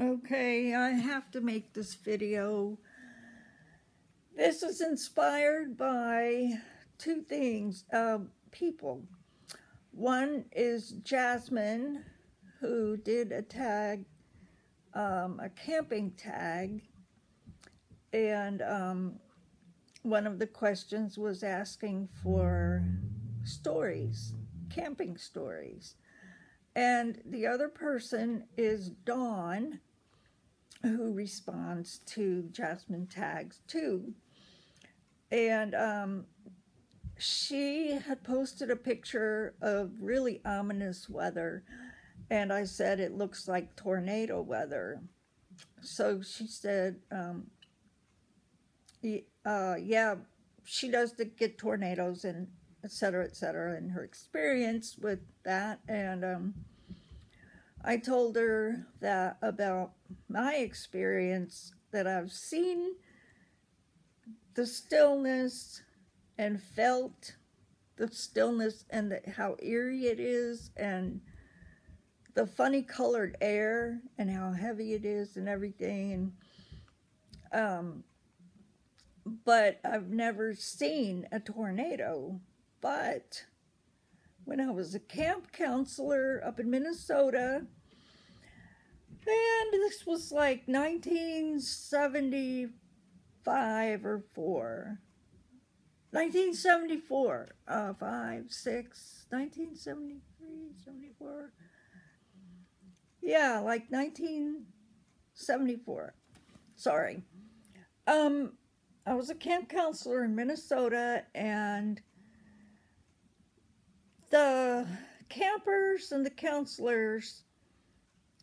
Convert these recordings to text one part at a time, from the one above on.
Okay, I have to make this video. This is inspired by two things, people. One is Jasmine, who did a tag, a camping tag, and one of the questions was asking for stories, camping stories. And the other person is Dawn, who responds to Jasmine tags too. And she had posted a picture of really ominous weather, and I said it looks like tornado weather. So she said, yeah, she does get tornadoes and et cetera, and her experience with that. And I told her that about my experience, that I've seen the stillness and felt the stillness and how eerie it is, and the funny colored air and how heavy it is and everything. And but I've never seen a tornado. But when I was a camp counselor up in Minnesota, and this was like 1975 or 4. 1974, 5, 6, 1973, 74. Yeah, like 1974. Sorry. I was a camp counselor in Minnesota, and the campers and the counselors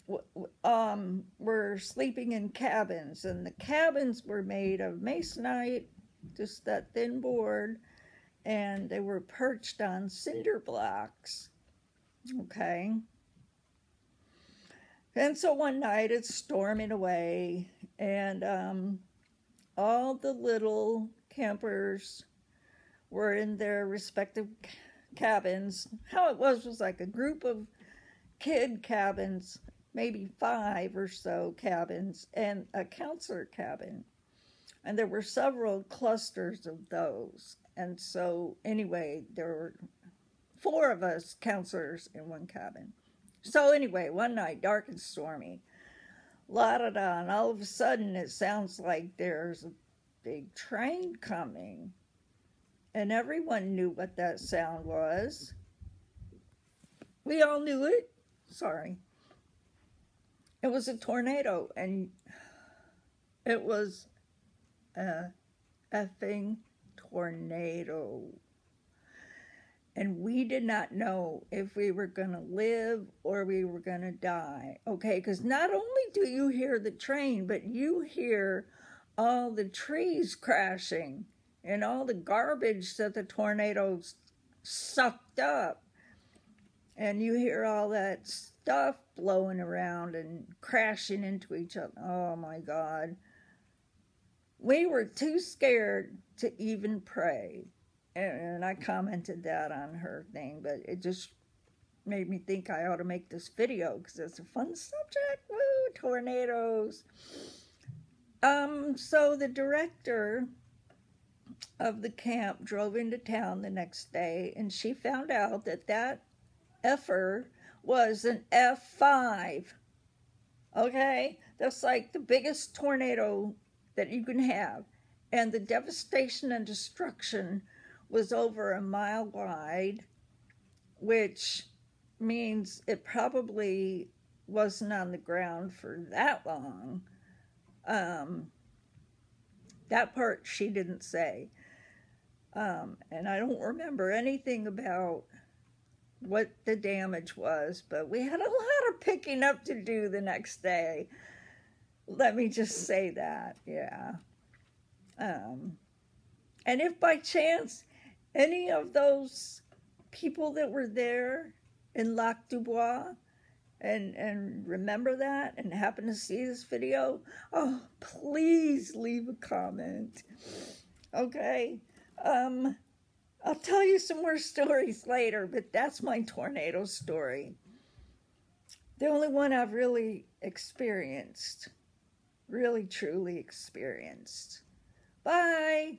were sleeping in cabins, and the cabins were made of masonite, just that thin board, and they were perched on cinder blocks. Okay. And so one night it's storming away, and all the little campers were in their respective cabins. How it was like a group of kid cabins, maybe 5 or so cabins, and a counselor cabin. And there were several clusters of those. And so anyway, there were 4 of us counselors in one cabin. So anyway, one night, dark and stormy, la-da-da, and all of a sudden it sounds like there's a big train coming. And everyone knew what that sound was. We all knew it. Sorry. It was a tornado, and it was a effing tornado. And we did not know if we were going to live or we were going to die. Okay, because not only do you hear the train, but you hear all the trees crashing and all the garbage that the tornadoes sucked up. And you hear all that stuff blowing around and crashing into each other. Oh my God. We were too scared to even pray. And I commented that on her thing, but it just made me think I ought to make this video because it's a fun subject. Woo, tornadoes. So the director of the camp drove into town the next day, and she found out that that effer was an F5. Okay? That's like the biggest tornado that you can have. And the devastation and destruction was over a mile wide, which means it probably wasn't on the ground for that long. That part she didn't say. And I don't remember anything about what the damage was, but we had a lot of picking up to do the next day. Let me just say that, yeah. And if by chance any of those people that were there in Lac du Bois and remember that and happen to see this video, oh, please leave a comment. Okay? I'll tell you some more stories later, but that's my tornado story. The only one I've really experienced, really truly experienced. Bye.